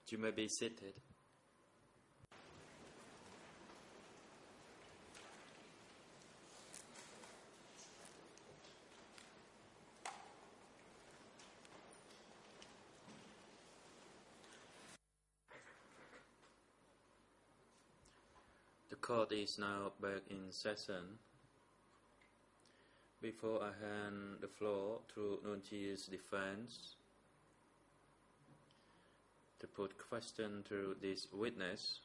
You may be seated. The court is now back in session. Before I hand the floor to Nunchi's defense to put question to this witness,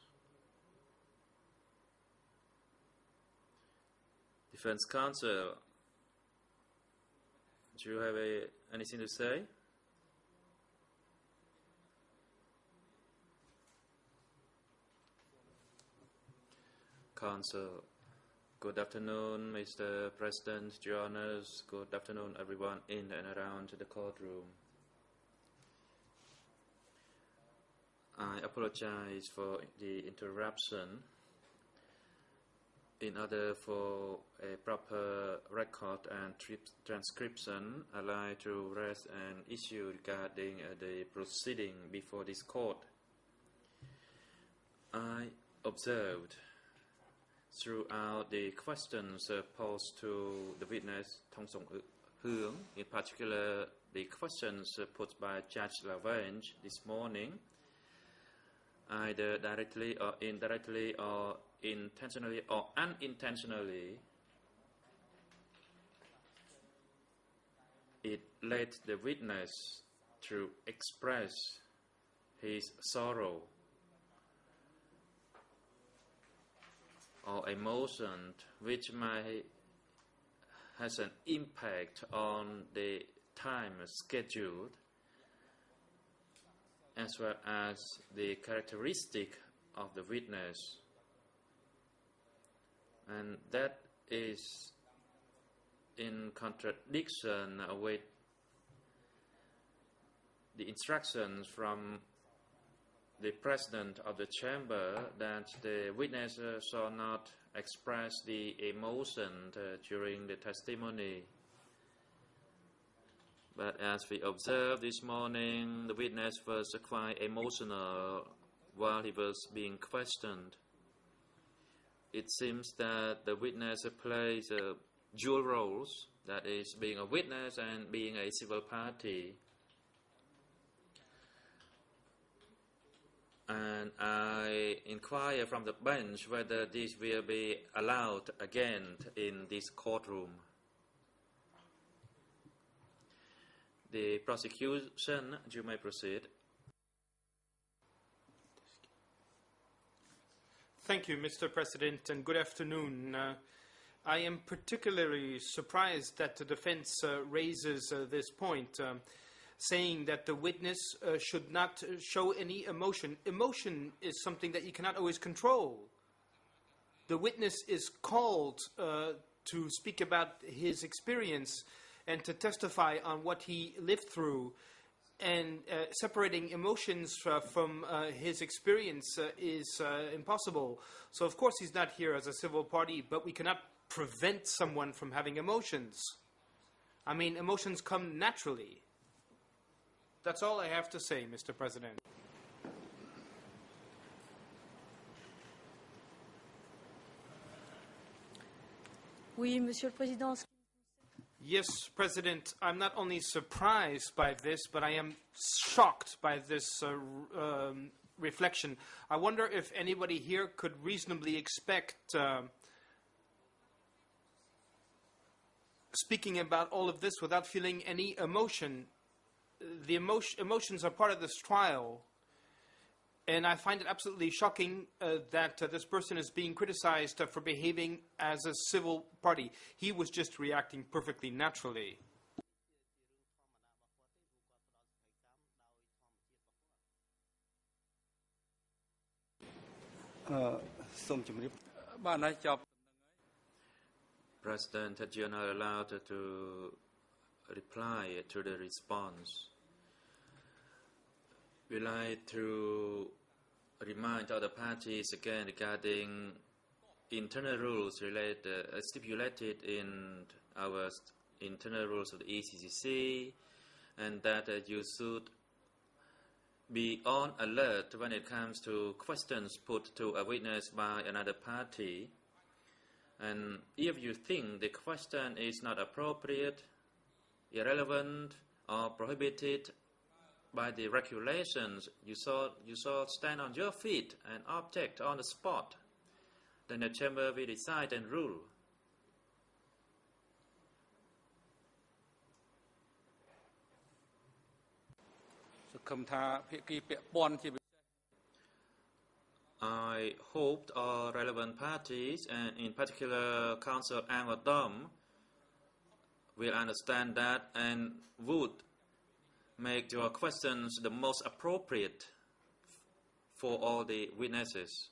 defense counsel, do you have anything to say? Counsel. Good afternoon, Mr. President, Your Honors. Good afternoon, everyone in and around the courtroom. I apologize for the interruption. In order for a proper record and transcription, I'd like to raise an issue regarding the proceeding before this court. I observed throughout the questions posed to the witness Thong Song Huong, in particular the questions put by Judge Lavange this morning, either directly or indirectly or intentionally or unintentionally, it led the witness to express his sorrow or emotion which may has an impact on the time scheduled as well as the characteristic of the witness, and that is in contradiction with the instructions from the President of the Chamber that the witness shall not express the emotion during the testimony. But as we observed this morning, the witness was quite emotional while he was being questioned. It seems that the witness plays dual roles, that is, being a witness and being a civil party. And I inquire from the bench whether this will be allowed again in this courtroom. The prosecution, you may proceed. Thank you, Mr. President, and good afternoon. I am particularly surprised that the defense raises this point, saying that the witness should not show any emotion. Emotion is something that you cannot always control. The witness is called to speak about his experience and to testify on what he lived through. And separating emotions from his experience is impossible. So, of course, he's not here as a civil party, but we cannot prevent someone from having emotions. I mean, emotions come naturally. That's all I have to say, Mr. President. Oui, Monsieur le Président. Yes, President, I'm not only surprised by this, but I am shocked by this reflection. I wonder if anybody here could reasonably expect speaking about all of this without feeling any emotion. The emotions are part of this trial, and I find it absolutely shocking that this person is being criticized for behaving as a civil party. He was just reacting perfectly naturally. President, you are not allowed to reply to the response. We like to remind other parties again regarding internal rules stipulated in our internal rules of the ECCC, and that you should be on alert when it comes to questions put to a witness by another party. And if you think the question is not appropriate, irrelevant, or prohibited by the regulations, you shall stand on your feet and object on the spot. Then the chamber will decide and rule. I hope all relevant parties, and in particular Council Ang Dom, will understand that and would make your questions the most appropriate for all the witnesses.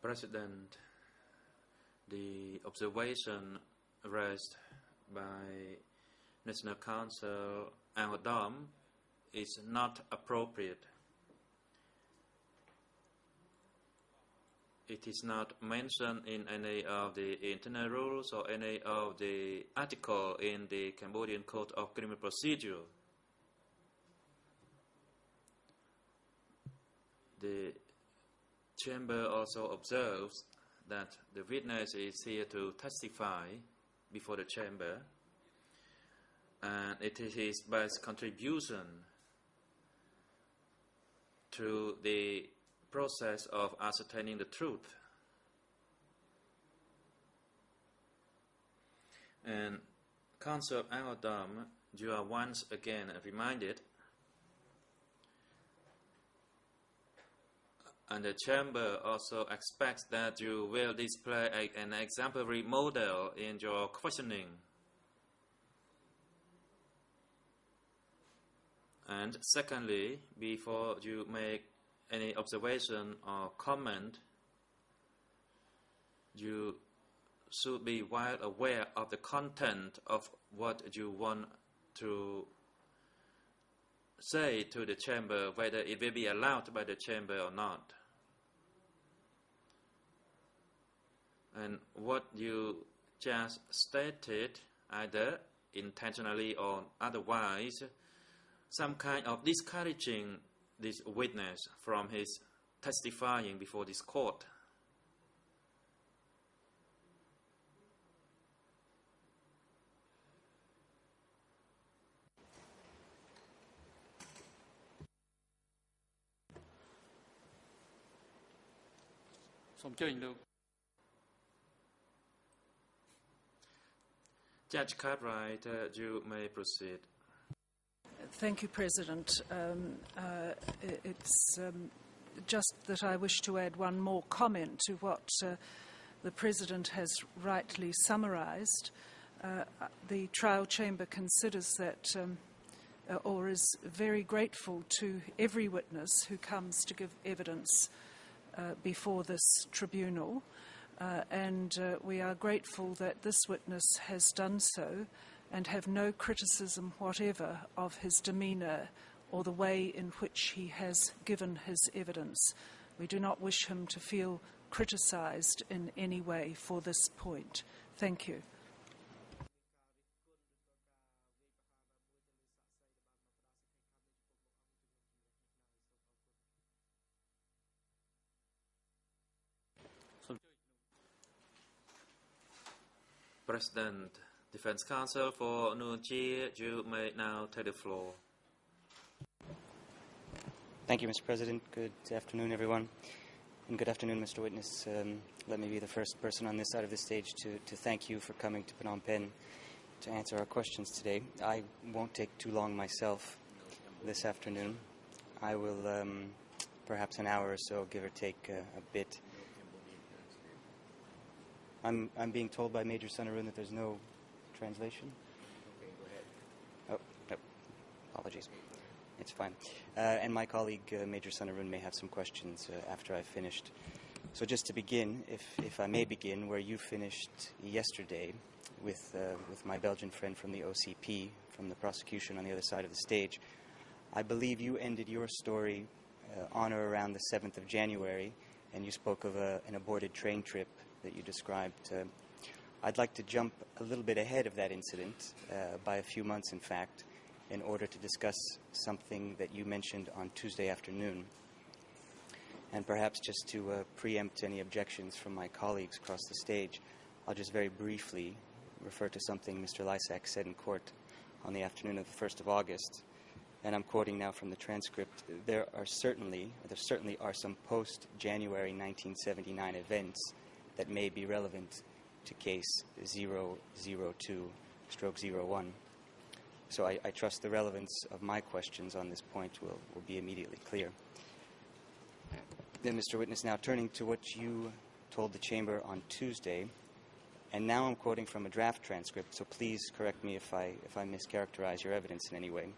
President, the observation raised by National Council Ang Dom is not appropriate. It is not mentioned in any of the internal rules or any of the article in the Cambodian Code of Criminal Procedure. The Chamber also observes that the witness is here to testify before the Chamber, and it is his best contribution to the process of ascertaining the truth. And Counsel Adam, you are once again reminded, and the Chamber also expects that you will display an exemplary model in your questioning. And secondly, before you make any observation or comment, you should be well aware of the content of what you want to say to the Chamber, whether it will be allowed by the Chamber or not. And what you just stated, either intentionally or otherwise, some kind of discouraging this witness from his testifying before this court. Judge Cartwright, you may proceed. Thank you, President. It's just that I wish to add one more comment to what the President has rightly summarised. The trial chamber considers that, or is very grateful to every witness who comes to give evidence before this tribunal, and we are grateful that this witness has done so and have no criticism whatever of his demeanour or the way in which he has given his evidence. We do not wish him to feel criticised in any way for this point. Thank you. President, Defense Counsel for Nuon Chea, you may now take the floor. Thank you, Mr. President. Good afternoon, everyone. And good afternoon, Mr. Witness. Let me be the first person on this side of the stage to thank you for coming to Phnom Penh to answer our questions today. I won't take too long myself this afternoon. I will, perhaps an hour or so, give or take a bit. I'm being told by Major Sunarun that there's no translation. Okay, go ahead. Oh, no. Apologies. It's fine. And my colleague, Major Sunarun, may have some questions after I've finished. So just to begin, if I may begin, where you finished yesterday with my Belgian friend from the OCP, from the prosecution on the other side of the stage, I believe you ended your story on or around the 7th of January, and you spoke of an aborted train trip that you described. I'd like to jump a little bit ahead of that incident, by a few months, in fact, in order to discuss something that you mentioned on Tuesday afternoon. And perhaps just to preempt any objections from my colleagues across the stage, I'll just very briefly refer to something Mr. Lysak said in court on the afternoon of the 1st of August. And I'm quoting now from the transcript. There certainly are some post-January 1979 events that may be relevant to case 002/01. So I trust the relevance of my questions on this point will be immediately clear. Then, Mr. Witness, now turning to what you told the Chamber on Tuesday, and now I'm quoting from a draft transcript, so please correct me if I mischaracterize your evidence in any way.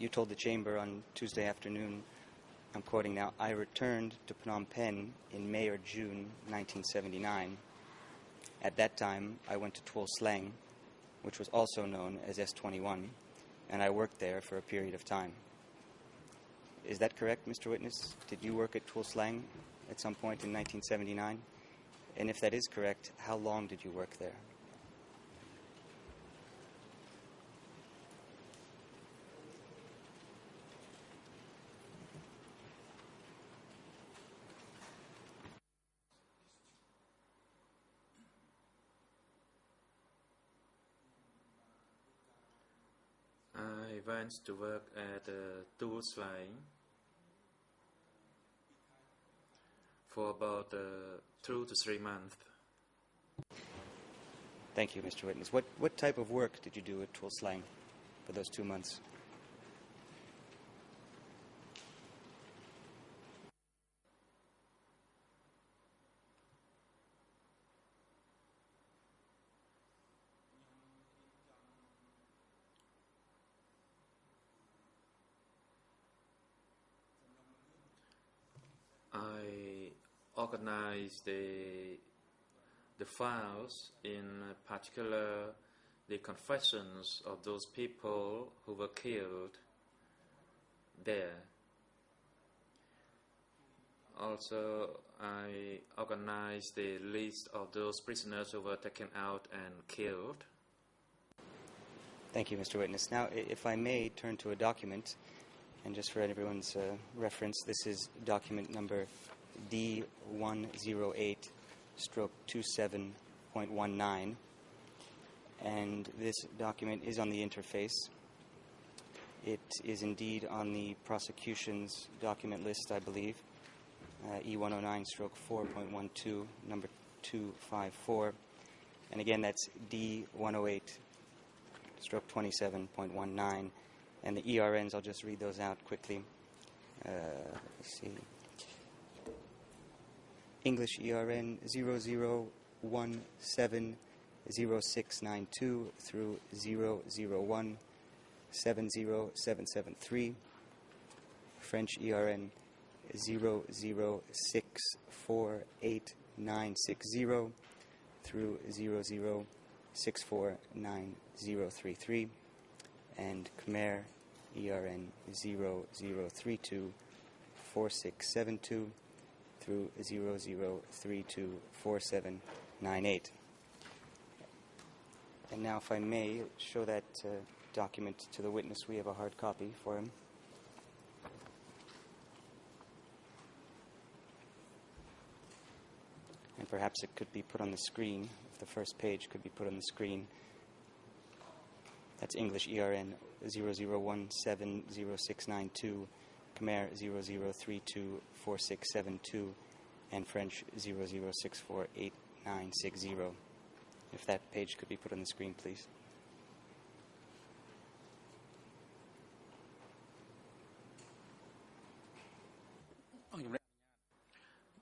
You told the Chamber on Tuesday afternoon, I'm quoting now, I returned to Phnom Penh in May or June 1979. At that time, I went to Tuol Sleng, which was also known as S21, and I worked there for a period of time. Is that correct, Mr. Witness? Did you work at Tuol Sleng at some point in 1979? And if that is correct, how long did you work there? I went to work at Tuol Sleng for about 2 to 3 months. Thank you, Mr. Witness. What type of work did you do at Tuol Sleng for those 2 months? I organized the files, in particular the confessions of those people who were killed there. Also, I organized the list of those prisoners who were taken out and killed. Thank you, Mr. Witness. Now, if I may turn to a document, and just for everyone's reference, this is document number D108/27.19, and this document is on the interface. It is indeed on the prosecution's document list, I believe, E109/4.12, number 254, and again that's D108/27.19, and the ERNs, I'll just read those out quickly. Let's see. English ERN 00170692 through 00170773. French ERN 00648960 through 00649033. And Khmer ERN 00324672 through 00324798. And now, if I may, show that document to the witness. We have a hard copy for him. And perhaps it could be put on the screen, if the first page could be put on the screen. That's English ERN 00170692, Khmer 00324672, and French 00648960. If that page could be put on the screen, please.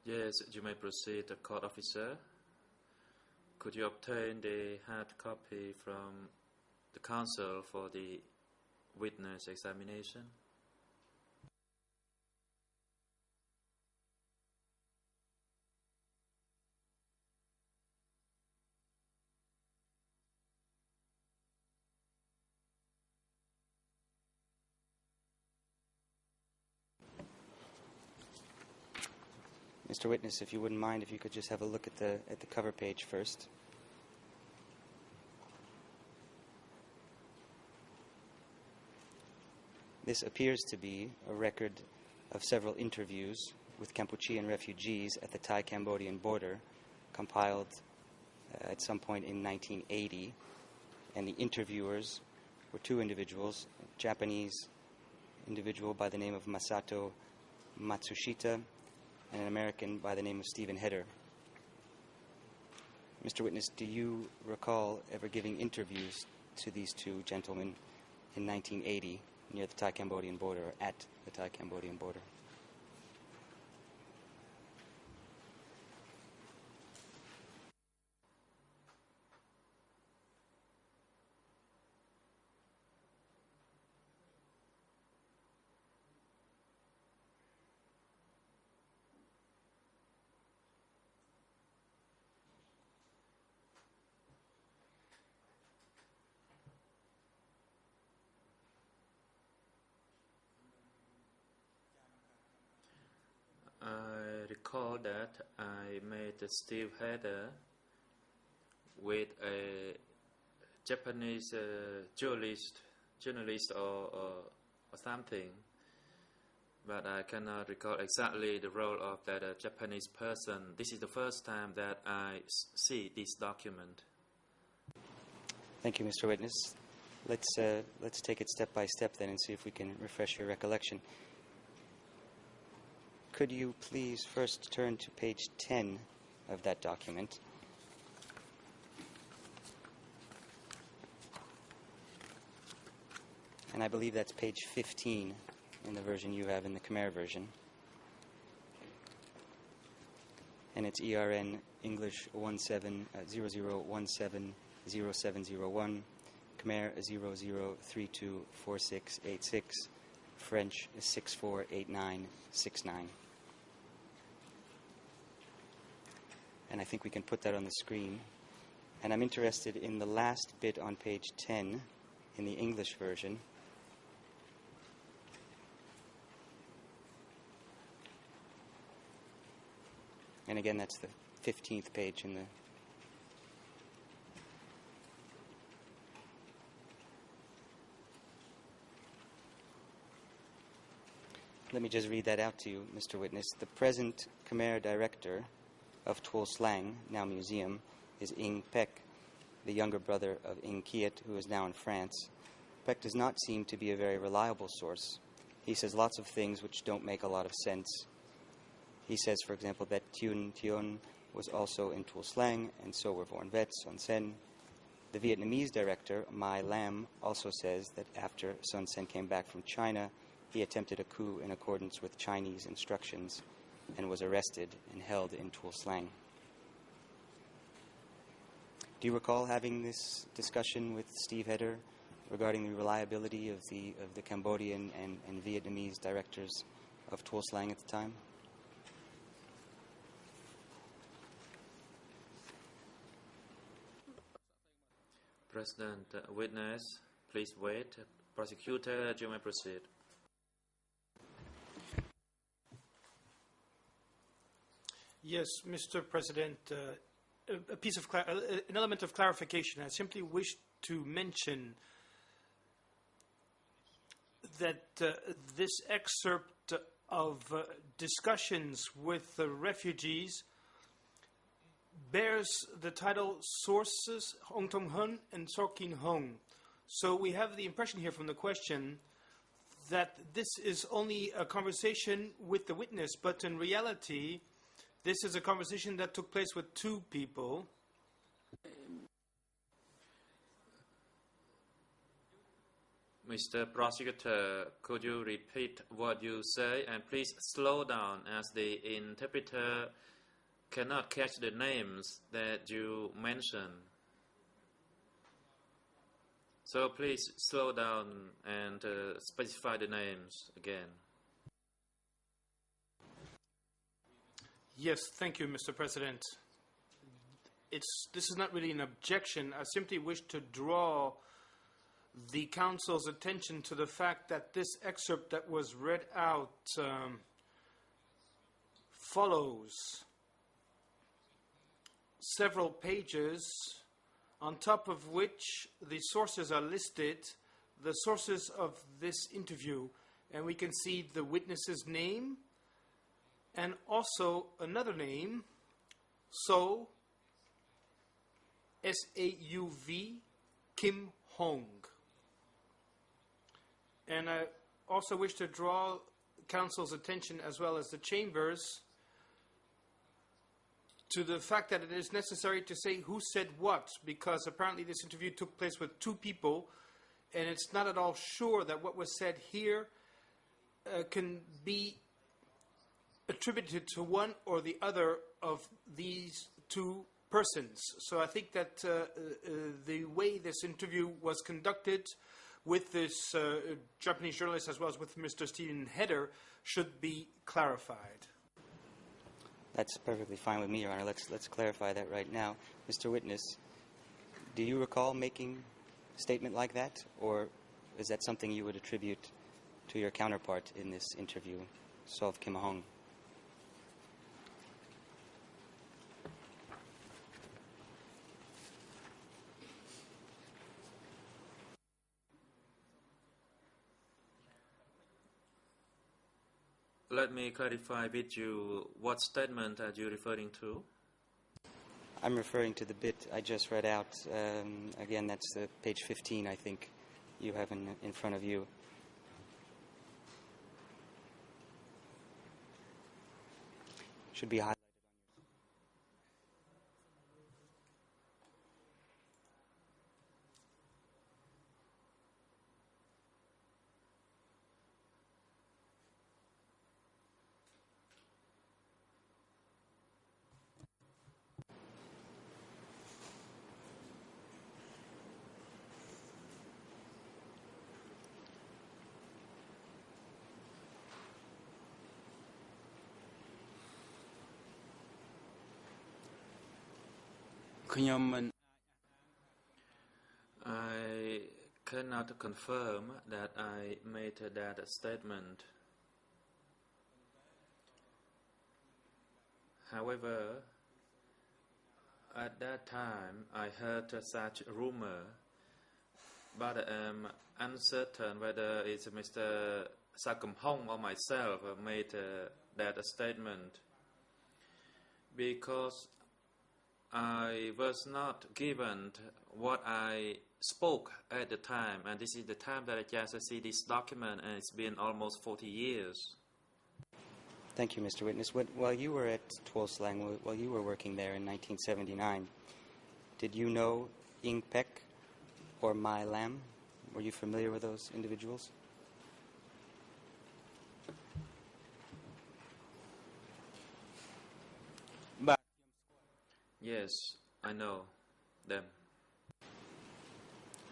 Yes, you may proceed, court officer. Could you obtain the hard copy from the counsel for the witness examination? Mr. Witness, if you wouldn't mind, if you could just have a look at the cover page first. This appears to be a record of several interviews with Kampuchean refugees at the Thai-Cambodian border, compiled at some point in 1980. And the interviewers were two individuals, a Japanese individual by the name of Masato Matsushita and an American by the name of Stephen Heder. Mr. Witness, do you recall ever giving interviews to these two gentlemen in 1980 near the Thai-Cambodian border, or at the Thai-Cambodian border? I recall that I made Steve Heder with a Japanese journalist or something, but I cannot recall exactly the role of that Japanese person. This is the first time that I see this document. Thank you, Mr. Witness. Let's take it step by step then and see if we can refresh your recollection. Could you please first turn to page 10 of that document? And I believe that's page 15 in the version you have in the Khmer version. And it's ERN English 1700170701, Khmer 00324686, French 648969. And I think we can put that on the screen. And I'm interested in the last bit on page 10 in the English version. And again, that's the 15th page in the... Let me just read that out to you, Mr. Witness. The present Khmer director of Tuol Sleng, now museum, is Ing Pek, the younger brother of Ing Kiet, who is now in France. Pek does not seem to be a very reliable source. He says lots of things which don't make a lot of sense. He says, for example, that Thun Thion was also in Tuol Sleng, and so were Vorn Vet, Son Sen. The Vietnamese director, Mai Lam, also says that after Son Sen came back from China, he attempted a coup in accordance with Chinese instructions and was arrested and held in Tuol Sleng. Do you recall having this discussion with Steve Heder regarding the reliability of the Cambodian and Vietnamese directors of Tuol Sleng at the time? President, witness, please wait. Prosecutor, you may proceed. Yes, Mr. President, an element of clarification. I simply wish to mention that this excerpt of discussions with the refugees bears the title Sources Hong Tong Hun and Sorkin Hong. So we have the impression here from the question that this is only a conversation with the witness, but in reality, this is a conversation that took place with two people. Mr. Prosecutor, could you repeat what you say, and please slow down as the interpreter cannot catch the names that you mentioned. So please slow down and specify the names again. Yes, thank you, Mr. President. This is not really an objection. I simply wish to draw the Council's attention to the fact that this excerpt that was read out follows several pages, on top of which the sources are listed, the sources of this interview. And we can see the witness's name and also another name, So, S-A-U-V, Kim Hong. And I also wish to draw Council's attention, as well as the Chamber's, to the fact that it is necessary to say who said what, because apparently this interview took place with two people, and it's not at all sure that what was said here can be attributed to one or the other of these two persons. So I think that the way this interview was conducted with this Japanese journalist, as well as with Mr. Stephen Heder, should be clarified. That's perfectly fine with me, Your Honor. Let's clarify that right now. Mr. Witness, do you recall making a statement like that, or is that something you would attribute to your counterpart in this interview, Sov Kim Hong? Let me clarify with you, what statement are you referring to? I'm referring to the bit I just read out. Again, that's page 15, I think, you have in front of you. Should be highlighted. I cannot confirm that I made that statement. However, at that time, I heard such rumor, but I am uncertain whether it's Mr. Sakum Hong or myself who made that statement, because I was not given what I spoke at the time, and this is the time that I just see this document, and it's been almost 40 years. Thank you, Mr. Witness. While you were at Tuol Sleng, while you were working there in 1979, did you know Ing Pek or Mai Lam? Were you familiar with those individuals? Yes, I know them.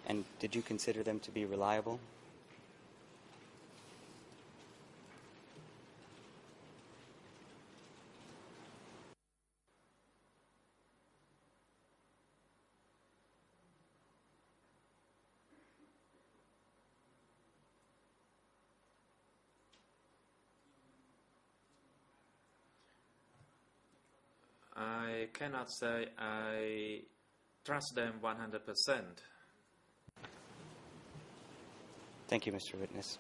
And did you consider them to be reliable? I cannot say I trust them 100%. Thank you, Mr. Witness.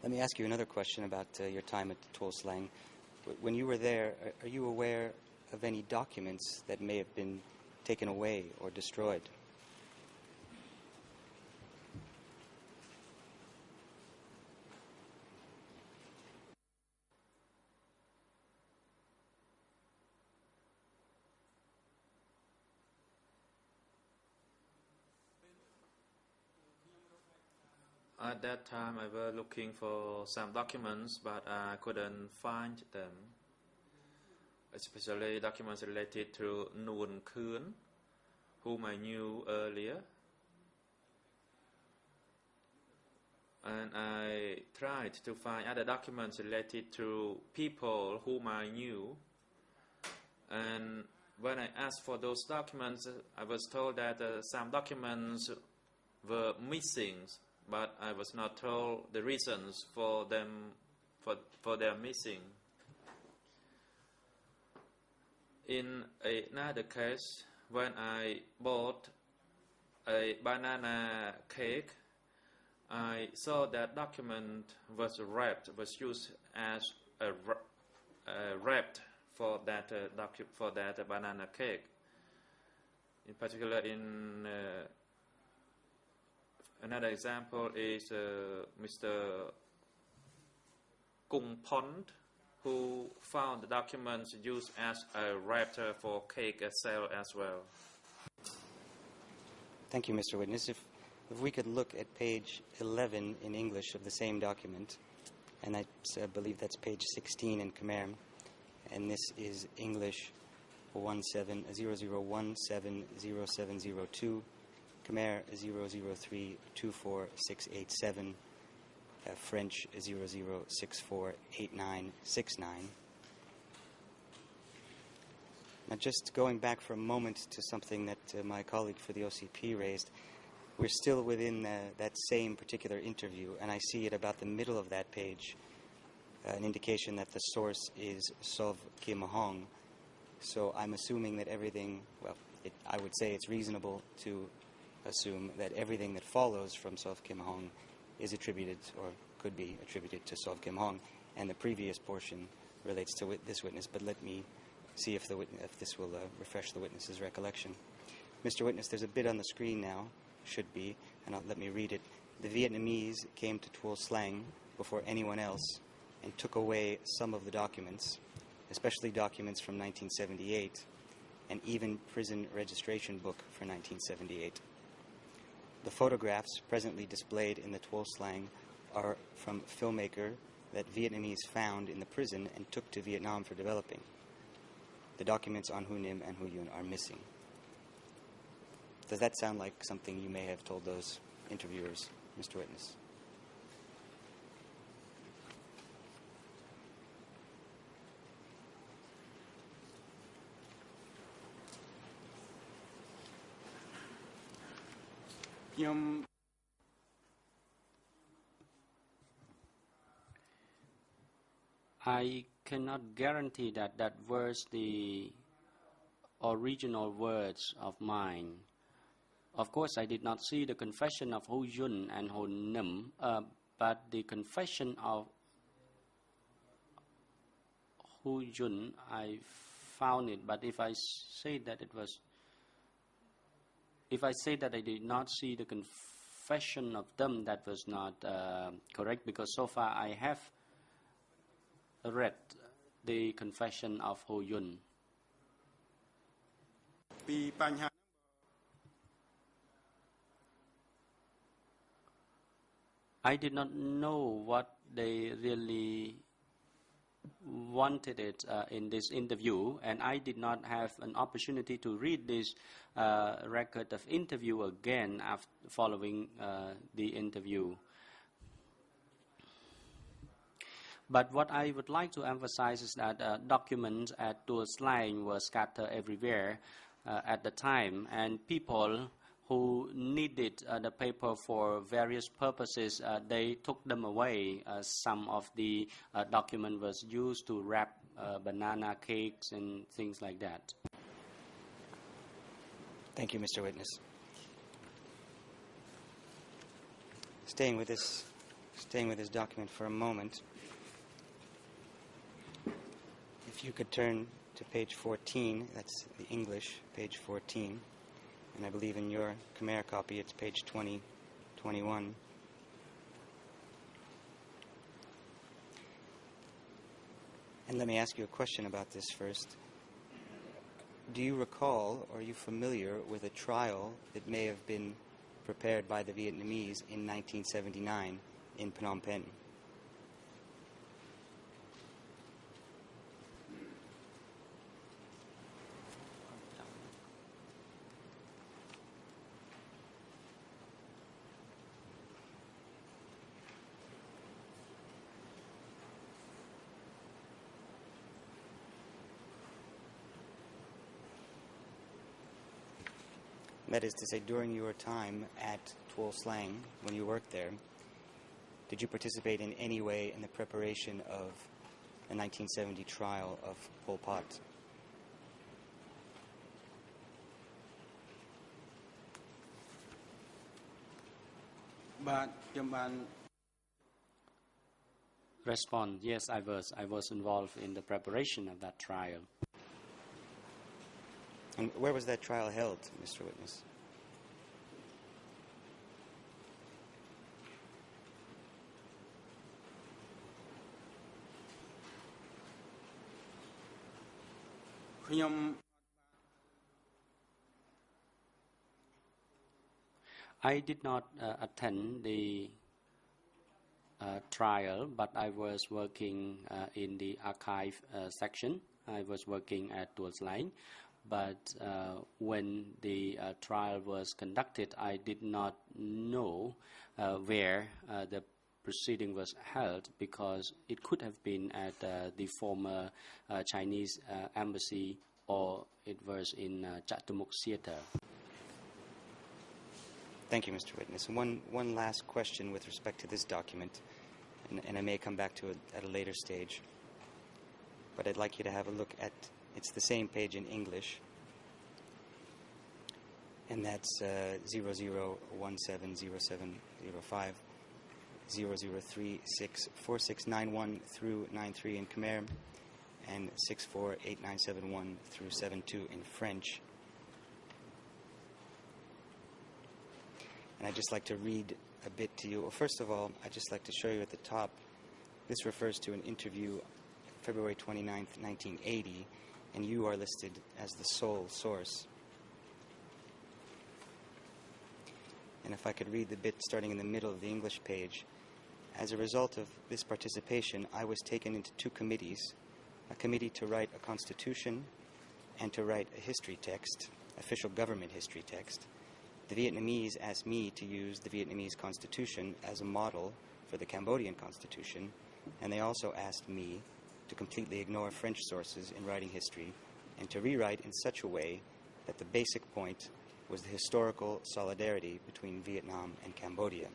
Let me ask you another question about your time at Tuol Sleng. When you were there, are you aware of any documents that may have been taken away or destroyed? At that time, I was looking for some documents, but I couldn't find them, especially documents related to Nuon Khun, whom I knew earlier. And I tried to find other documents related to people whom I knew. And when I asked for those documents, I was told that some documents were missing, but I was not told the reasons for them for their missing. In another case, when I bought a banana cake, I saw that document was used as a wrapped for that banana cake. In particular, in another example is Mr. Kung Pond, who found the documents used as a wrapper for cake sale as well. Thank you, Mr. Witness. If we could look at page 11 in English of the same document, and I believe that's page 16 in Khmer, and this is English 00170702, Khmer 003246887, French 00648969. Now, just going back for a moment to something that my colleague for the OCP raised, we're still within that same particular interview, and I see at about the middle of that page an indication that the source is Sov Kim Hong. So I'm assuming that everything, I would say it's reasonable to assume that everything that follows from Sov Kim Hong is attributed or could be attributed to Sov Kim Hong, and the previous portion relates to this witness, but let me see if this will refresh the witness's recollection. Mr. Witness, there's a bit on the screen now, should be, and let me read it. The Vietnamese came to Tuol Sleng before anyone else and took away some of the documents, especially documents from 1978, and even prison registration book for 1978. The photographs presently displayed in the Tuol Sleng are from filmmaker that Vietnamese found in the prison and took to Vietnam for developing. The documents on Hu Nim and Hu Yun are missing. Does that sound like something you may have told those interviewers, Mr. Witness? I cannot guarantee that that was the original words of mine. Of course, I did not see the confession of Ho Yun and Ho Nim, but the confession of Ho Yun, I found it. But if I say that I did not see the confession of them, that was not correct, because so far I have read the confession of Ho Yun. I did not know what they really wanted it in this interview, and I did not have an opportunity to read this record of interview again after following the interview. But what I would like to emphasize is that documents at Tuol Sleng were scattered everywhere at the time, and people who needed the paper for various purposes, they took them away. Some of the document was used to wrap banana cakes and things like that. Thank you, Mr. Witness. Staying with this document for a moment, if you could turn to page 14, that's the English, page 14, and I believe in your Khmer copy it's page 21. And let me ask you a question about this first. Do you recall, or are you familiar with a trial that may have been prepared by the Vietnamese in 1979 in Phnom Penh? That is to say, during your time at Tuol Sleng, when you worked there, did you participate in any way in the preparation of the 1970 trial of Pol Pot? Respond, yes, I was involved in the preparation of that trial. And where was that trial held, Mr. Witness? I did not attend the trial, but I was working in the archive section. I was working at Tuol Sleng. But when the trial was conducted, I did not know where the proceeding was held, because it could have been at the former Chinese embassy, or it was in Chatumuk Theatre. Thank you, Mr. Witness. And one last question with respect to this document, and I may come back to it at a later stage. But I'd like you to have a look at, it's the same page in English, and that's 00170705, 00364691 through 93 in Khmer, and 648971 through 72 in French. And I'd just like to read a bit to you. Well, first of all, I'd just like to show you at the top, this refers to an interview February 29th, 1980, and you are listed as the sole source. And if I could read the bit starting in the middle of the English page. As a result of this participation, I was taken into two committees, a committee to write a constitution and to write a history text, official government history text. The Vietnamese asked me to use the Vietnamese constitution as a model for the Cambodian constitution, and they also asked me to completely ignore French sources in writing history and to rewrite in such a way that the basic point was the historical solidarity between Vietnam and Cambodia.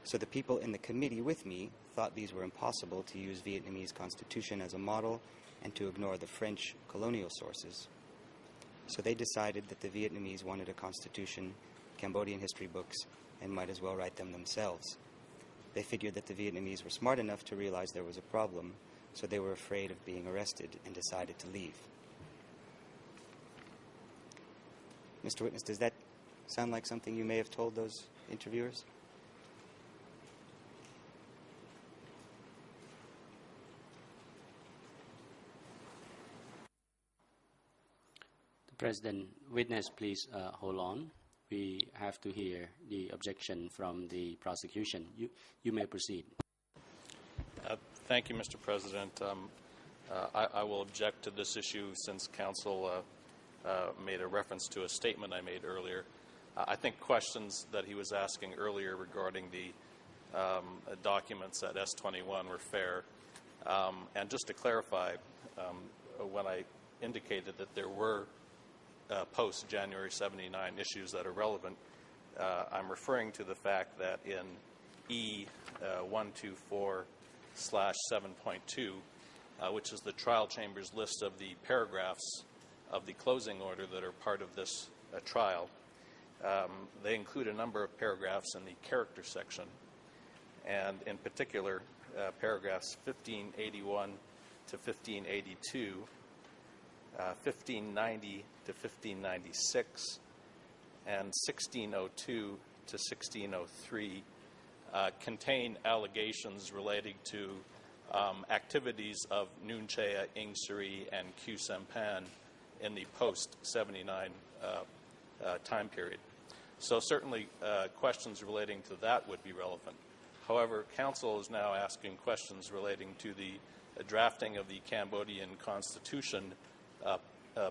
So the people in the committee with me thought these were impossible to use Vietnamese constitution as a model and to ignore the French colonial sources. So they decided that the Vietnamese wanted a constitution, Cambodian history books, and might as well write them themselves. They figured that the Vietnamese were smart enough to realize there was a problem, so they were afraid of being arrested and decided to leave. Mr. Witness, does that sound like something you may have told those interviewers? President, witness, please hold on. We have to hear the objection from the prosecution. You may proceed. Thank you, Mr. President. I will object to this issue since counsel made a reference to a statement I made earlier. I think questions that he was asking earlier regarding the documents at S21 were fair. And just to clarify, when I indicated that there were post-January 79 issues that are relevant, I'm referring to the fact that in E124/7.2, which is the trial chamber's list of the paragraphs of the closing order that are part of this trial, they include a number of paragraphs in the character section, and in particular paragraphs 1581 to 1582, 1590 to 1596, and 1602 to 1603 contain allegations relating to activities of Nuon Chea, Ing Sari, and Q Sempan in the post-79 time period. So certainly questions relating to that would be relevant. However, counsel is now asking questions relating to the drafting of the Cambodian constitution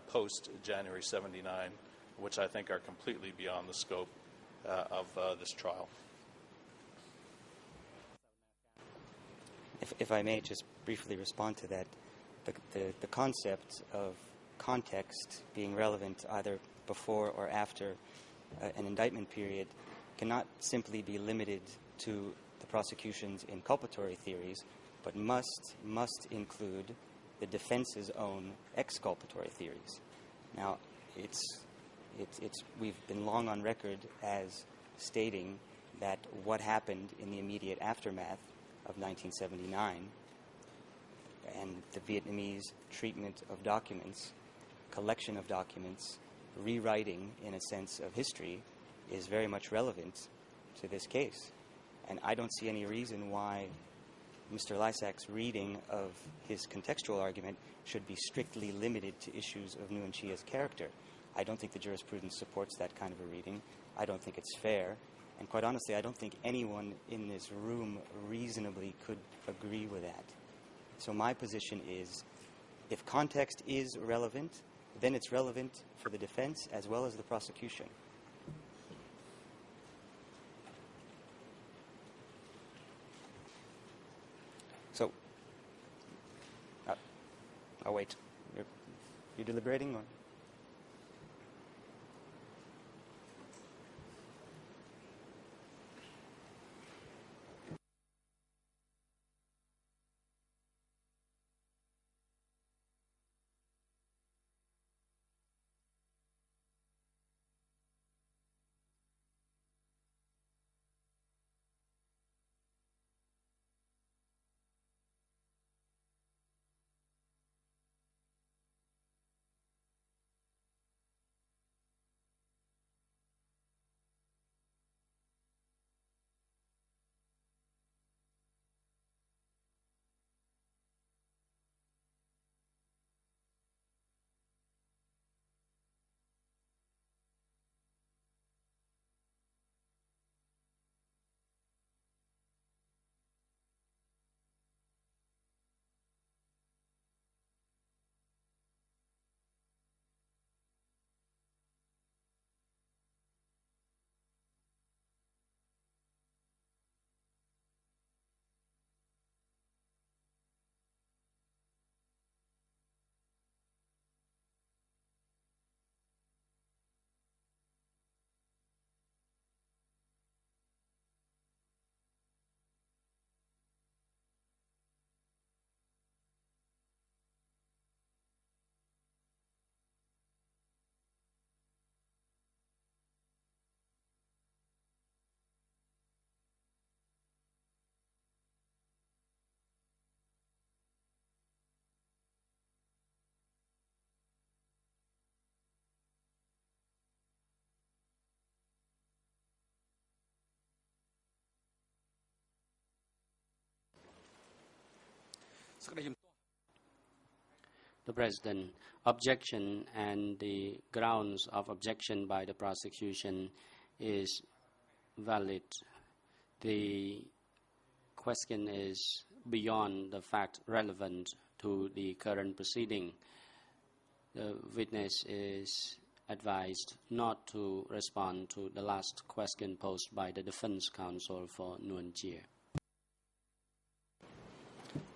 post-January 79, which I think are completely beyond the scope of this trial. If I may just briefly respond to that, the concept of context being relevant either before or after an indictment period cannot simply be limited to the prosecution's inculpatory theories, but must include the defense's own exculpatory theories. Now, we've been long on record as stating that what happened in the immediate aftermath of 1979 and the Vietnamese treatment of documents, collection of documents, rewriting, in a sense, of history is very much relevant to this case. And I don't see any reason why Mr. Lysak's reading of his contextual argument should be strictly limited to issues of Nuon Chea's character. I don't think the jurisprudence supports that kind of a reading. I don't think it's fair. And quite honestly, I don't think anyone in this room reasonably could agree with that. So my position is, if context is relevant, then it's relevant for the defense as well as the prosecution. So, I'll wait. You're deliberating, or? The President, objection and the grounds of objection by the prosecution is valid. The question is beyond the fact relevant to the current proceeding. The witness is advised not to respond to the last question posed by the defense counsel for Nguyen Chia.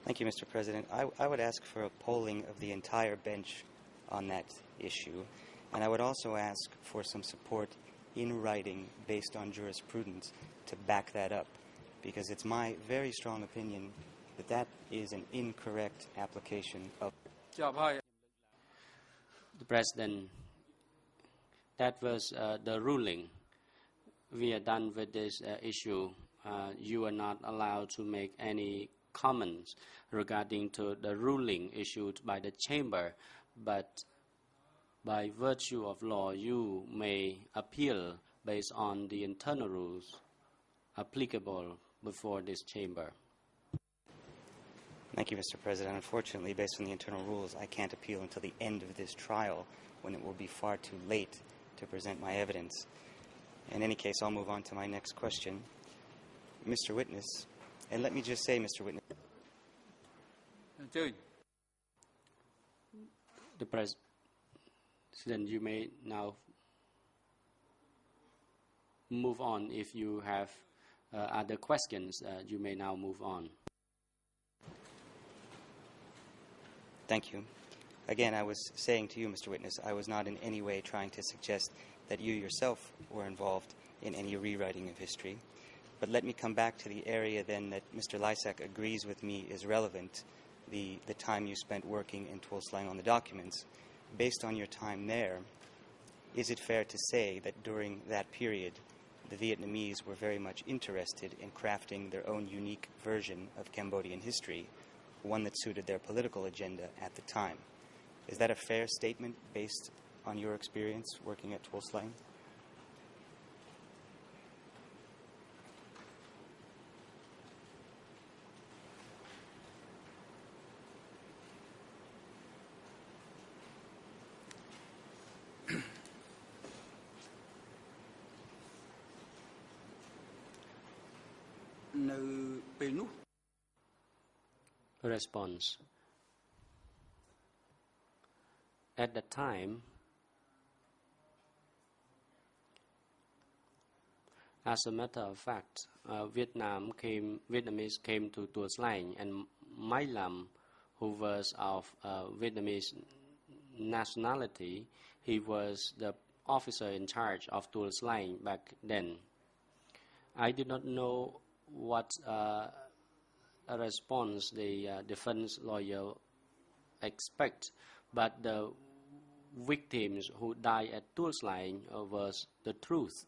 Thank you, Mr. President. I would ask for a polling of the entire bench on that issue, and I would also ask for some support in writing based on jurisprudence to back that up, because it's my very strong opinion that that is an incorrect application of... The President, that was the ruling. We are done with this issue. You are not allowed to make any comments regarding to the ruling issued by the chamber, but by virtue of law, you may appeal based on the internal rules applicable before this chamber. Thank you, Mr. President. Unfortunately, based on the internal rules, I can't appeal until the end of this trial, when it will be far too late to present my evidence. In any case, I'll move on to my next question. Mr. Witness, and let me just say, Mr. Witness... The President, you may now move on. If you have other questions, you may now move on. Thank you. Again, I was saying to you, Mr. Witness, I was not in any way trying to suggest that you yourself were involved in any rewriting of history. But let me come back to the area then that Mr. Lysak agrees with me is relevant, the time you spent working in Tuol Sleng on the documents. Based on your time there, is it fair to say that during that period, the Vietnamese were very much interested in crafting their own unique version of Cambodian history, one that suited their political agenda at the time? Is that a fair statement based on your experience working at Tuol Sleng? Response. At the time, as a matter of fact, Vietnamese came to Tuol Sleng, and My Lam, who was of Vietnamese nationality, he was the officer in charge of Tuol Sleng back then. I did not know what a response the defense lawyer expect, but the victims who died at Tuol Sleng was the truth.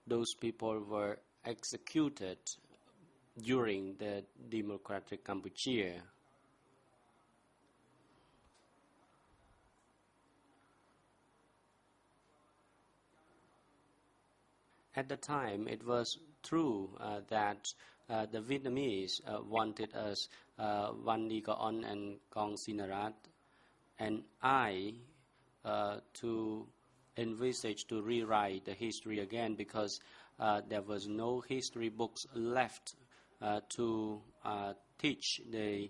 Those people were executed during the Democratic Cambodia. At the time, it was true that the Vietnamese wanted us, Van Ly Con and Kong Sinarat, and I, to envisage to rewrite the history again, because there was no history books left to teach the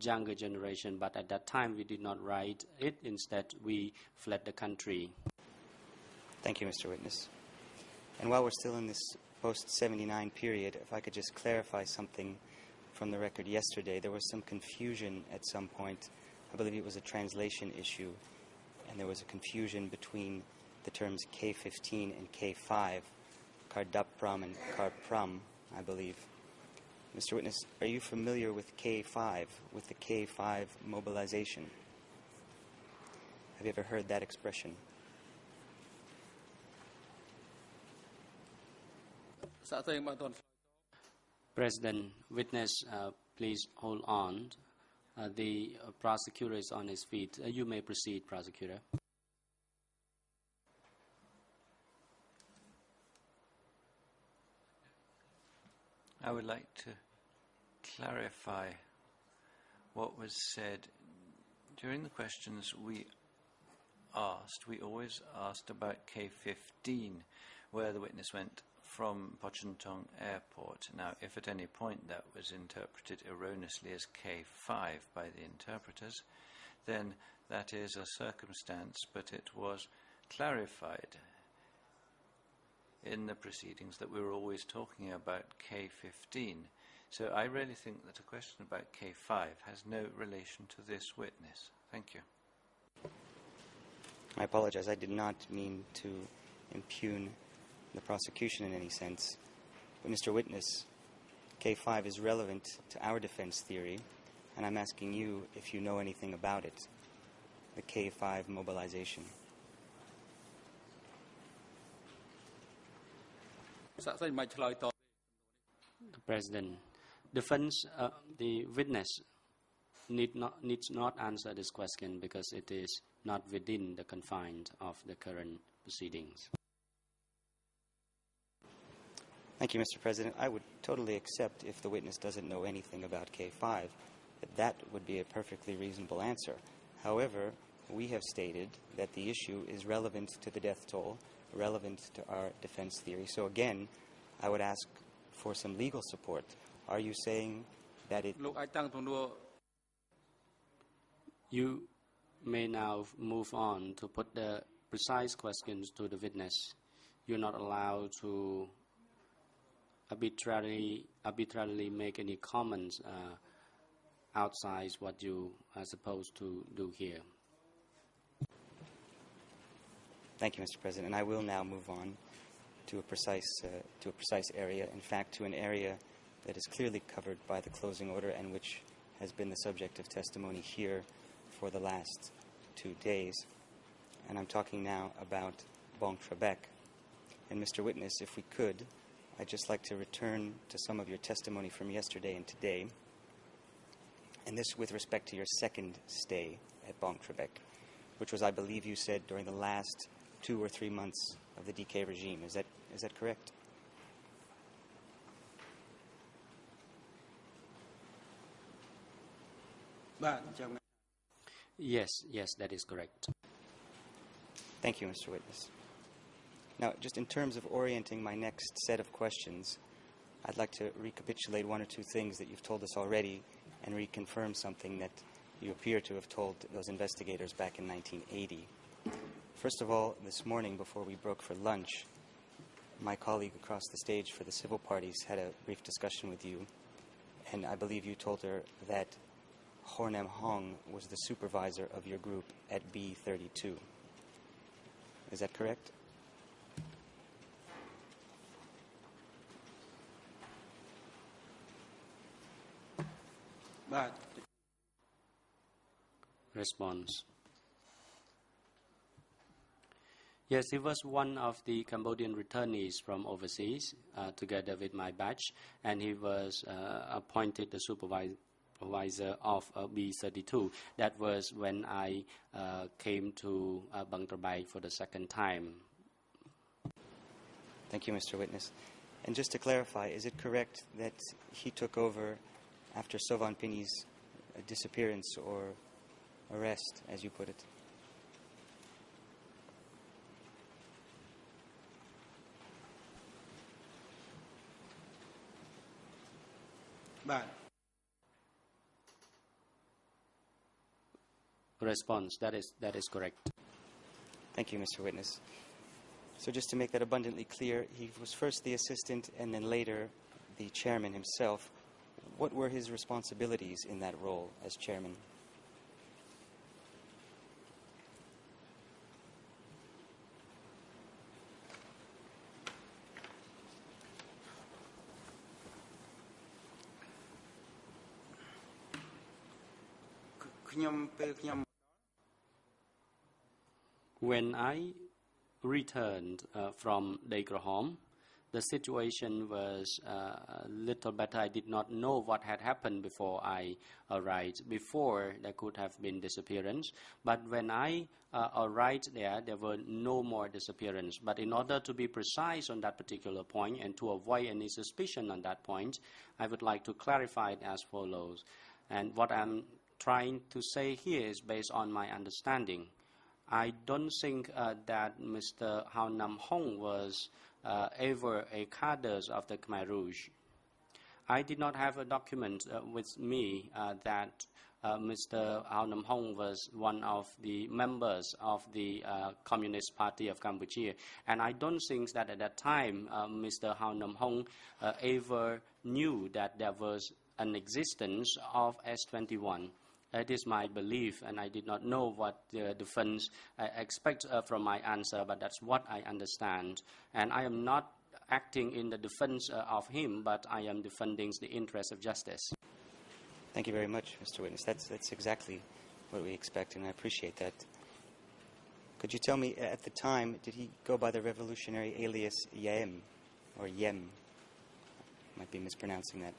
younger generation. But at that time, we did not write it. Instead, we fled the country. Thank you, Mr. Witness. And while we're still in this post-79 period, if I could just clarify something from the record yesterday. There was some confusion at some point. I believe it was a translation issue, and there was a confusion between the terms K-15 and K-5, Kardapram and Karpram, I believe. Mr. Witness, are you familiar with K-5, with the K-5 mobilization? Have you ever heard that expression? President, witness, please hold on. The prosecutor is on his feet. You may proceed, prosecutor. I would like to clarify what was said. During the questions we always asked about K15, where the witness went from Pochentong Airport. Now, if at any point that was interpreted erroneously as K5 by the interpreters, then that is a circumstance, but it was clarified in the proceedings that we were always talking about K15. So I really think that a question about K5 has no relation to this witness. Thank you. I apologize. I did not mean to impugn the prosecution in any sense. But Mr. Witness, K5 is relevant to our defense theory, and I'm asking you if you know anything about it, the K5 mobilization. President, defense, the witness needs not answer this question because it is not within the confines of the current proceedings. Thank you, Mr. President. I would totally accept if the witness doesn't know anything about K5, but that would be a perfectly reasonable answer. However, we have stated that the issue is relevant to the death toll, relevant to our defense theory. So again, I would ask for some legal support. Are you saying that it... You may now move on to put the precise questions to the witness. You're not allowed to arbitrarily make any comments outside what you are supposed to do here. Thank you, Mr. President. And I will now move on to a precise area, in fact, to an area that is clearly covered by the closing order and which has been the subject of testimony here for the last 2 days. And I'm talking now about Bong Trebek. And Mr. Witness, if we could, I'd just like to return to some of your testimony from yesterday and today, and this with respect to your second stay at Bong Trebek, which was, I believe you said, during the last 2 or 3 months of the DK regime. Is that correct? Yes, that is correct. Thank you, Mr. Witness. Now, just in terms of orienting my next set of questions, I'd like to recapitulate 1 or 2 things that you've told us already and reconfirm something that you appear to have told those investigators back in 1980. First of all, this morning before we broke for lunch, my colleague across the stage for the civil parties had a brief discussion with you, and I believe you told her that Hornem Hong was the supervisor of your group at B32. Is that correct? Response. Yes, he was one of the Cambodian returnees from overseas, together with my batch, and he was appointed the supervisor of B32. That was when I came to Bang Trabai for the second time. Thank you, Mr. Witness. And just to clarify, is it correct that he took over after Sovan Pini's disappearance or arrest, as you put it? Response. That is correct. Thank you, Mr. Witness. So just to make that abundantly clear, he was first the assistant and then later the chairman himself. What were his responsibilities in that role as chairman? When I returned from Daekrahom, the situation was a little better. I did not know what had happened before I arrived. Before, there could have been disappearance, but when I arrived there were no more disappearance. But in order to be precise on that particular point and to avoid any suspicion on that point, I would like to clarify it as follows. And what I'm trying to say here is based on my understanding. I don't think that Mr. Hao Nam Hong was ever a cadre of the Khmer Rouge. I did not have a document with me that Mr. Hao Nam Hong was one of the members of the Communist Party of Cambodia. And I don't think that at that time Mr. Hao Nam Hong ever knew that there was an existence of S21. That is my belief, and I did not know what the defense expects from my answer, but that's what I understand. And I am not acting in the defense of him, but I am defending the interest of justice. Thank you very much, Mr. Witness. That's exactly what we expect, and I appreciate that. Could you tell me, at the time, did he go by the revolutionary alias Yem, or Yem? Might be mispronouncing that.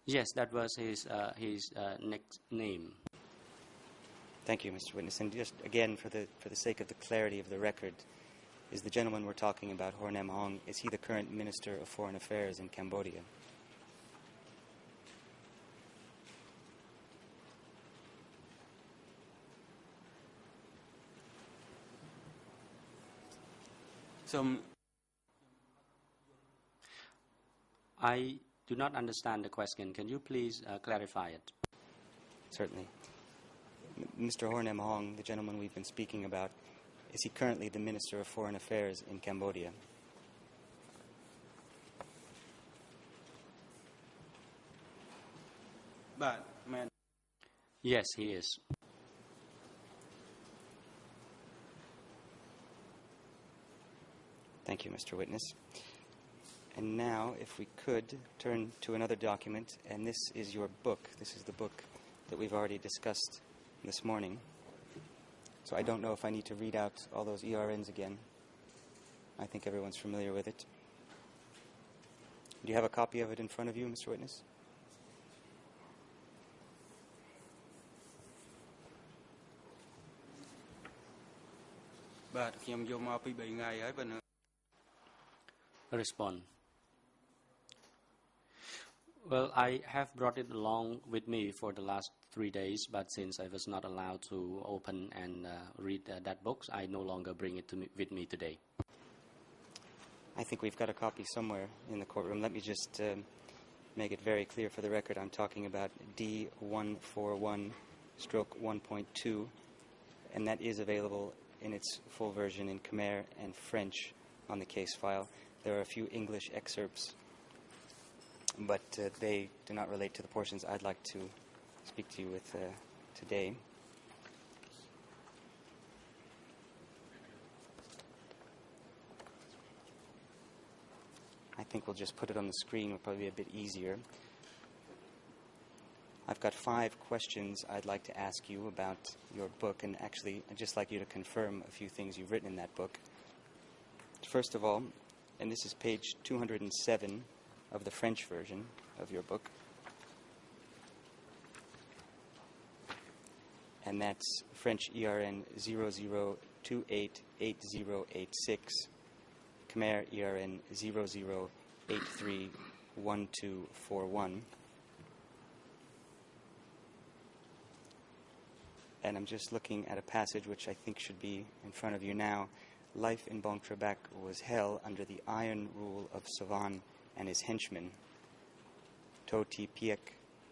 Yes, that was his next name. Thank you, Mr. Witness. And just again, for the sake of the clarity of the record, is the gentleman we're talking about, Ho Nam Hong, is he the current Minister of Foreign Affairs in Cambodia? I do not understand the question. Can you please clarify it? Certainly. Mr. Ho Nam Hong, the gentleman we've been speaking about, is he currently the Minister of Foreign Affairs in Cambodia? Yes, he is. Thank you, Mr. Witness. And now, if we could, turn to another document, and this is your book. This is the book that we've already discussed this morning. So I don't know if I need to read out all those ERNs again. I think everyone's familiar with it. Do you have a copy of it in front of you, Mr. Witness? Respond. Well, I have brought it along with me for the last 3 days, but since I was not allowed to open and read that book, I no longer bring it with me today. I think we've got a copy somewhere in the courtroom. Let me just make it very clear for the record. I'm talking about D141/1.2, and that is available in its full version in Khmer and French on the case file. There are a few English excerpts, but they do not relate to the portions I'd like to speak to you with today. I think we'll just put it on the screen. It'll probably be a bit easier. I've got 5 questions I'd like to ask you about your book, and actually I'd just like you to confirm a few things you've written in that book. First of all, and this is page 207 of the French version of your book, and that's French ERN 00288086, Khmer ERN 00831241. And I'm just looking at a passage which I think should be in front of you now. Life in Bong Trebek was hell under the iron rule of Savan and his henchmen, To Ti Piek,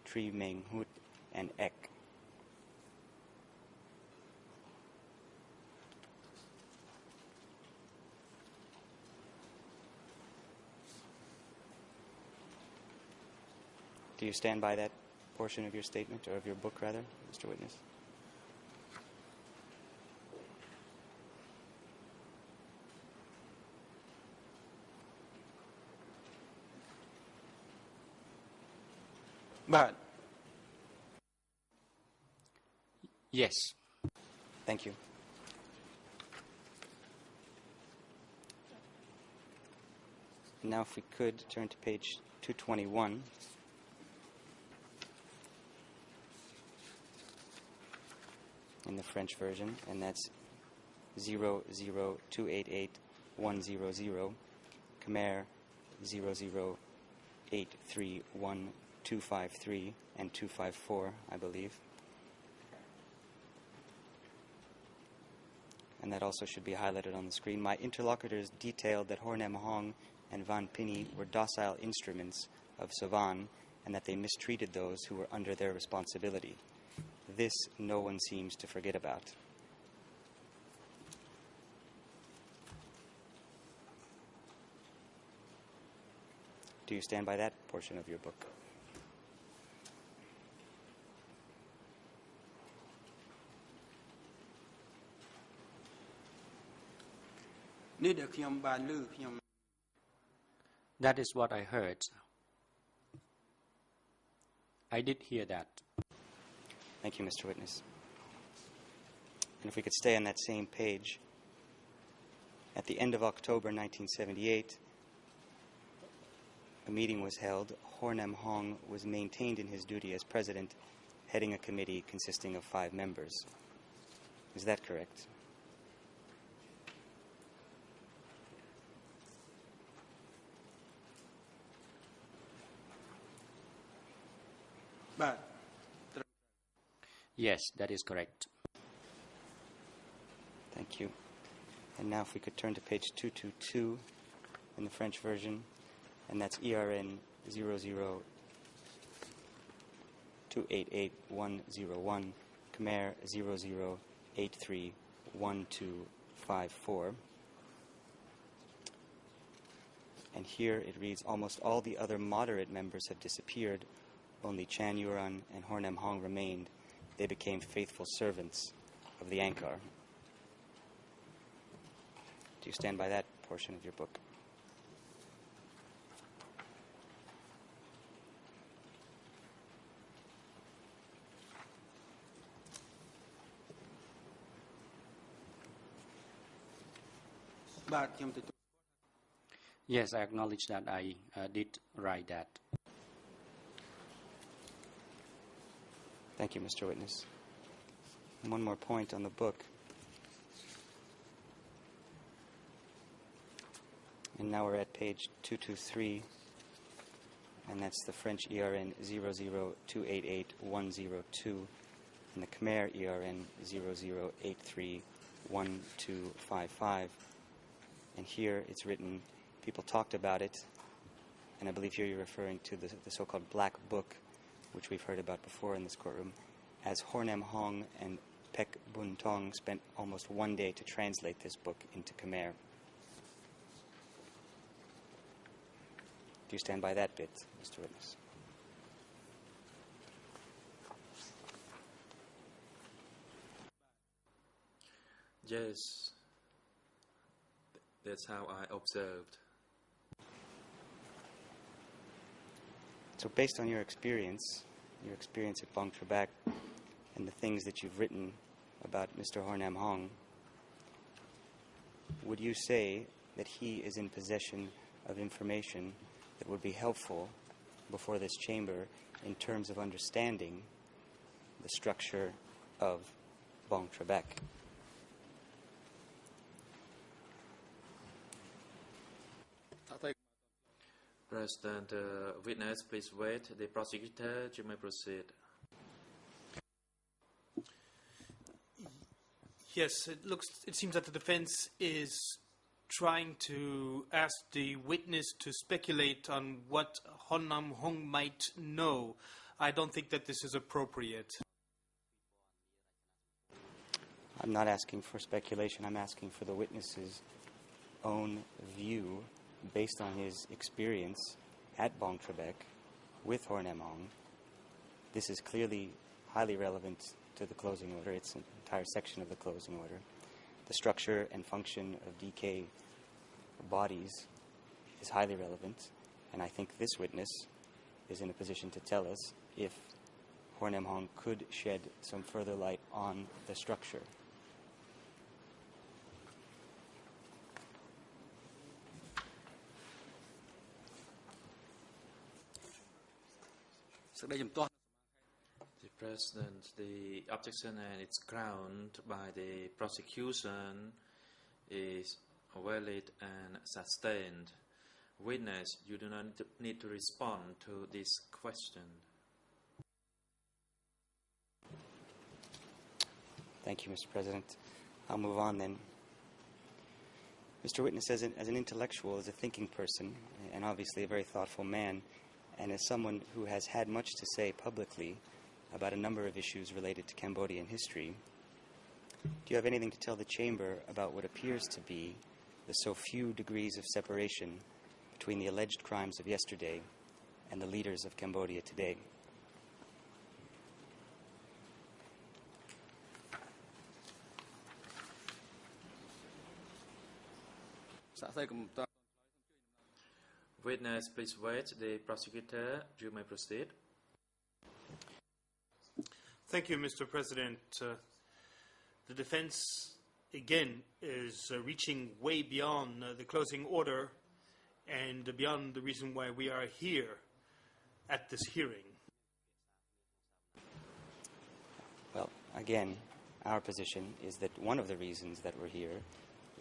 Tri Meng Hut, and Ek. Do you stand by that portion of your statement, or of your book, rather, Mr. Witness? Yes. Thank you. Now if we could turn to page 221. In the French version, and that's 00288100, Khmer 00831 and 254, I believe. And that also should be highlighted on the screen. My interlocutors detailed that Hornem Hong and Van Pini were docile instruments of Savan and that they mistreated those who were under their responsibility. This no one seems to forget about. Do you stand by that portion of your book? That is what I heard. I did hear that. Thank you, Mr. Witness. And if we could stay on that same page, at the end of October 1978, a meeting was held. Hornem Hong was maintained in his duty as president, heading a committee consisting of 5 members. Is that correct? Yes, that is correct. Thank you. And now if we could turn to page 222 in the French version, and that's ERN 002888101, Khmer 00831254. And here it reads, almost all the other moderate members have disappeared. Only Chan Yuran and Hornem Hong remained. They became faithful servants of the Angkar. Do you stand by that portion of your book? Yes, I acknowledge that I did write that. Thank you, Mr. Witness. And one more point on the book. And now we're at page 223, and that's the French ERN 002888102 and the Khmer ERN 00831255. And here it's written, people talked about it, and I believe here you're referring to the so-called Black Book, which we've heard about before in this courtroom, as Hornem Hong and Pek Bun Tong spent almost one day to translate this book into Khmer. Do you stand by that bit, Mr. Witness? Yes, that's how I observed. So based on your experience at Bang Trebek, and the things that you've written about Mr. Hornem Hong, would you say that he is in possession of information that would be helpful before this chamber in terms of understanding the structure of Bang Trebek? President, witness, please wait. The prosecutor, you may proceed. Yes, it seems that the defense is trying to ask the witness to speculate on what Hornem Hong might know. I don't think that this is appropriate. I'm not asking for speculation. I'm asking for the witness's own view based on his experience at Bang Trebek with Hornem Hong. This is clearly highly relevant to the closing order. It's an entire section of the closing order. The structure and function of DK bodies is highly relevant, and I think this witness is in a position to tell us if Pornam Hong could shed some further light on the structure. The President, the objection and its ground by the prosecution is valid and sustained. Witness, you do not need to respond to this question. Thank you, Mr. President. I'll move on then. Mr. Witness, as an intellectual, as a thinking person, and obviously a very thoughtful man, and as someone who has had much to say publicly about a number of issues related to Cambodian history, do you have anything to tell the Chamber about what appears to be the so few degrees of separation between the alleged crimes of yesterday and the leaders of Cambodia today? Witness, please wait. The prosecutor, you may proceed. Thank you, Mr. President. The defense, again, is reaching way beyond the closing order and beyond the reason why we are here at this hearing. Well, again, our position is that one of the reasons that we're here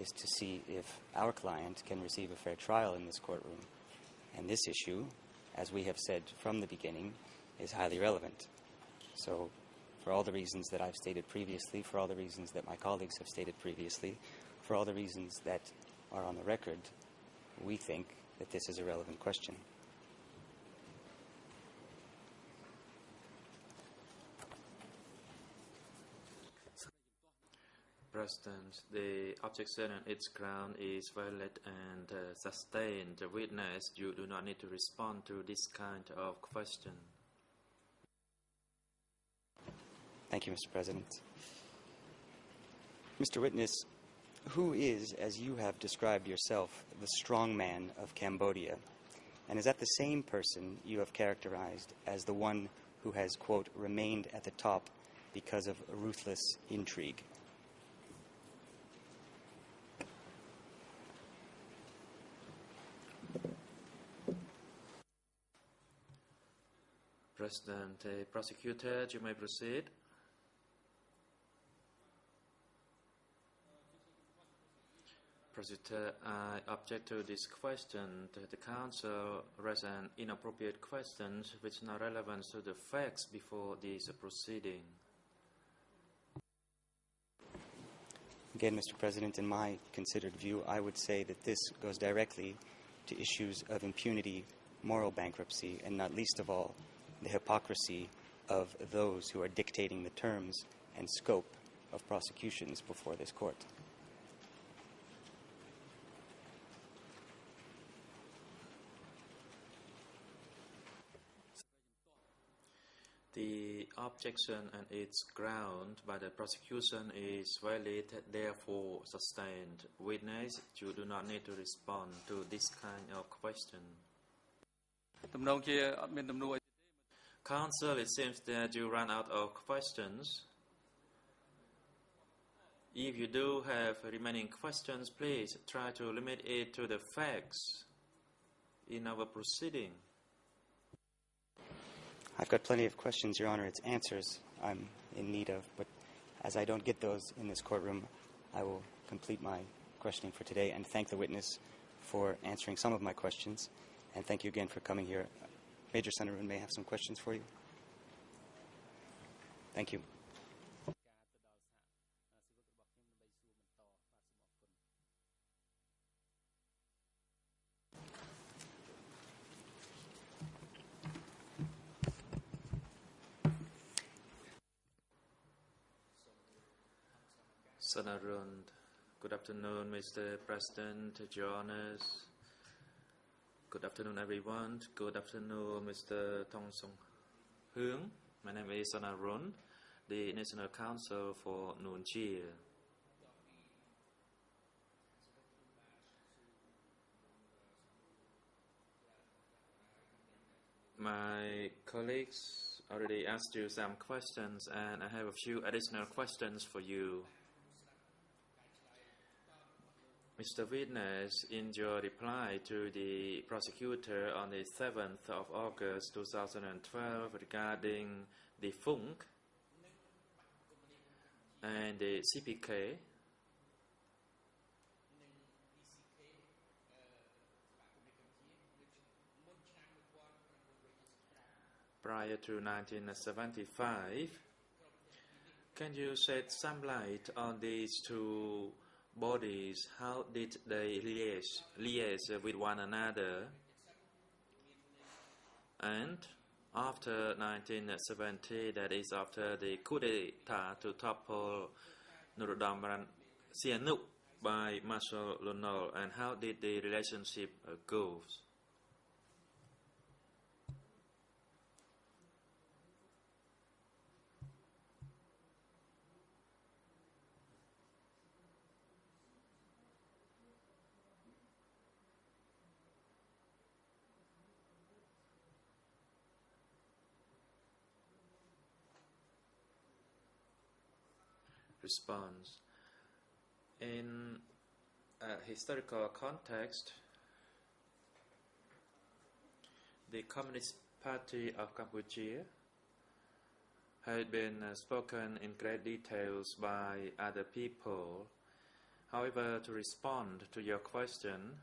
is to see if our client can receive a fair trial in this courtroom. And this issue, as we have said from the beginning, is highly relevant. So, for all the reasons that I've stated previously, for all the reasons that my colleagues have stated previously, for all the reasons that are on the record, we think that this is a relevant question. President, the objection and its ground is valid and sustained. The witness, you do not need to respond to this kind of question. Thank you, Mr. President. Mr. Witness, who is, as you have described yourself, the strong man of Cambodia? And is that the same person you have characterized as the one who has, quote, remained at the top because of ruthless intrigue? President, the prosecutor, you may proceed. Prosecutor, I object to this question. The counsel raised an inappropriate question which is not relevant to the facts before this proceeding. Again, Mr. President, in my considered view, I would say that this goes directly to issues of impunity, moral bankruptcy, and not least of all, the hypocrisy of those who are dictating the terms and scope of prosecutions before this court. The objection and its ground by the prosecution is valid, therefore sustained. Witness, you do not need to respond to this kind of question. Counsel, it seems that you ran out of questions. If you do have remaining questions, please try to limit it to the facts in our proceeding. I've got plenty of questions, Your Honor. It's answers I'm in need of, but as I don't get those in this courtroom, I will complete my questioning for today and thank the witness for answering some of my questions. And thank you again for coming here. Major Senator may have some questions for you. Thank you. Senator, good afternoon, Mr. President, Your Honors. Good afternoon, everyone. Good afternoon, Mr. Thong Song Hướng. My name is Sanarun, the National Counsel for Nuon Chea. My colleagues already asked you some questions, and I have a few additional questions for you. Mr. Witness, in your reply to the prosecutor on the 7th of August 2012 regarding the FUNC and the CPK, prior to 1975, can you shed some light on these two bodies? How did they liaise with one another? And after 1970, that is after the coup d'etat to topple Norodom Sihanouk by Marshal Lionel, and how did the relationship go? Response. In a historical context, the Communist Party of Cambodia had been spoken in great details by other people. However, to respond to your question,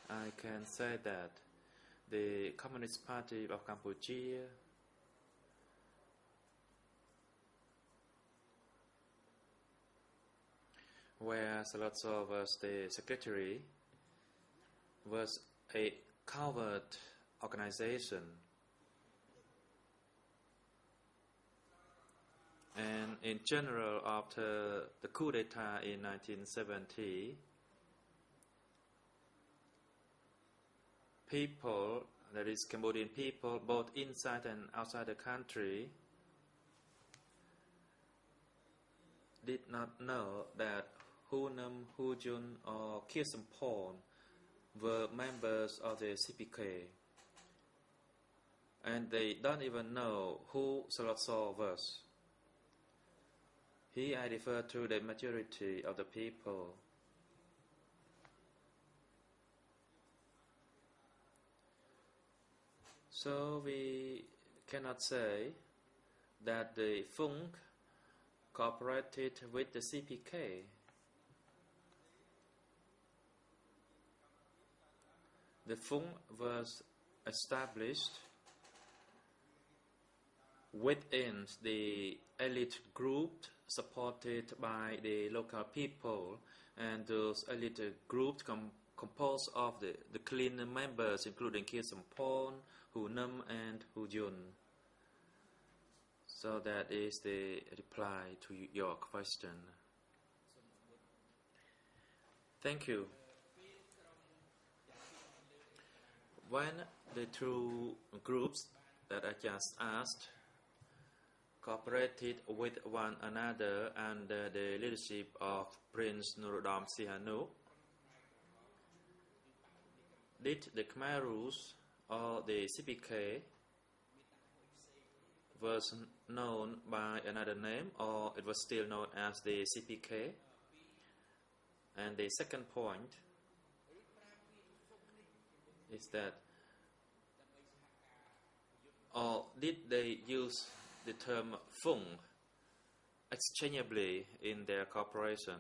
I can say that the Communist Party of Cambodia where Salazar was the secretary, was a covert organization. And in general, after the coup d'etat in 1970, people, that is Cambodian people, both inside and outside the country, did not know that Hu Nam, Hu Jun, or Khieu Samphan were members of the CPK, and they don't even know who Salazar was. Here I refer to the majority of the people. So we cannot say that the FUNC cooperated with the CPK. The FUNC was established within the elite group supported by the local people, and those elite groups composed of the clean members, including Khieu Samphan, Hu Nam, and Hu Jun. So that is the reply to your question. Thank you. When the two groups that I just asked cooperated with one another under the leadership of Prince Norodom Sihanouk, did the Khmer Rouge or the CPK was known by another name, or it was still known as the CPK? And the second point is that, or did they use the term FUNC exchangeably in their cooperation?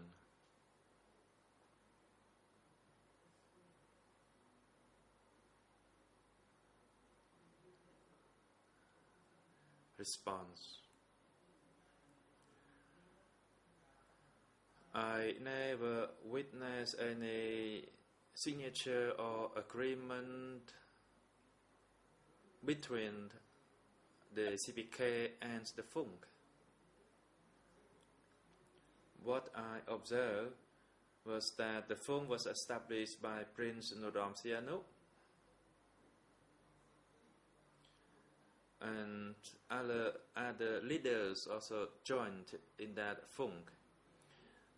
Response. I never witnessed any signature or agreement between the CPK and the FUNC. What I observed was that the FUNC was established by Prince Norodom Sihanouk, and other leaders also joined in that FUNC.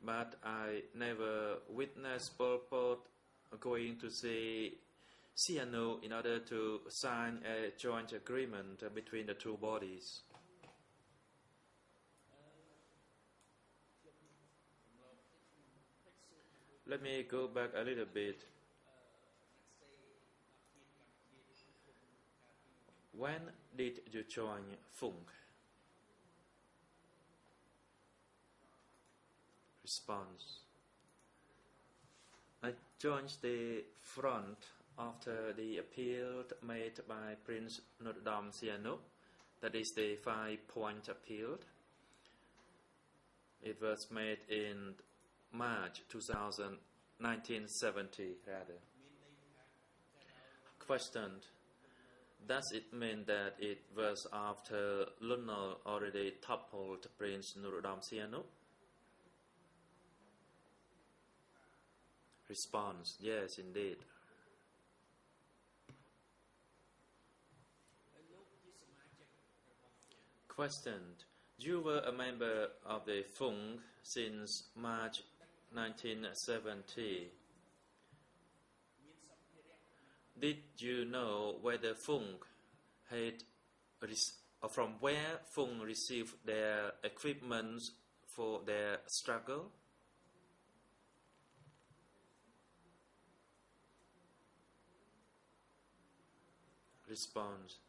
But I never witnessed Pol Pot going to see Sihanouk in order to sign a joint agreement between the two bodies. Let me go back a little bit. When did you join FUNC? Response. I joined the front after the appeal made by Prince Norodom Sihanouk, that is the 5-point appeal. It was made in March 1970 rather. Questioned. Does it mean that it was after Tribunal already toppled Prince Norodom Sihanouk? Response. Yes, indeed. Questioned. You were a member of the FUNC since March 1970. Did you know whether FUNC had from where FUNC received their equipment for their struggle? Response.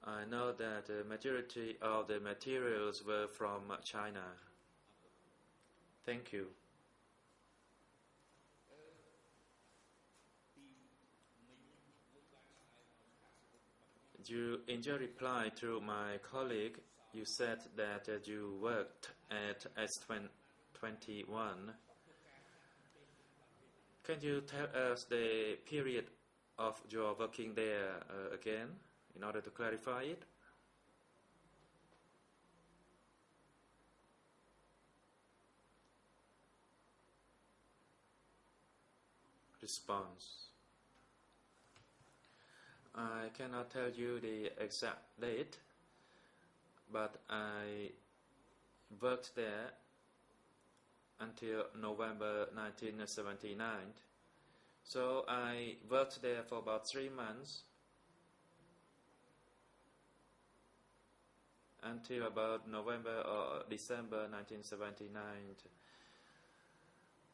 I know that the majority of the materials were from China. Thank you. In your reply to my colleague, you said that you worked at S21. Can you tell us the period of your working there again, in order to clarify it? Response. I cannot tell you the exact date, but I worked there until November 1979. So I worked there for about 3 months until about November or December 1979.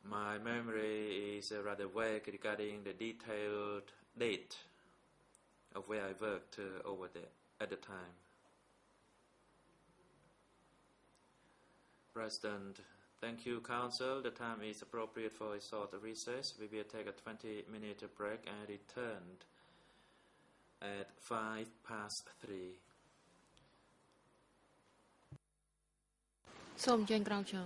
My memory is rather vague regarding the detailed date of where I worked over there at the time. President, thank you, Council. The time is appropriate for a short recess. We will take a 20-minute break and return at 3:05. សូមអញ្ជើញក្រោកឈរ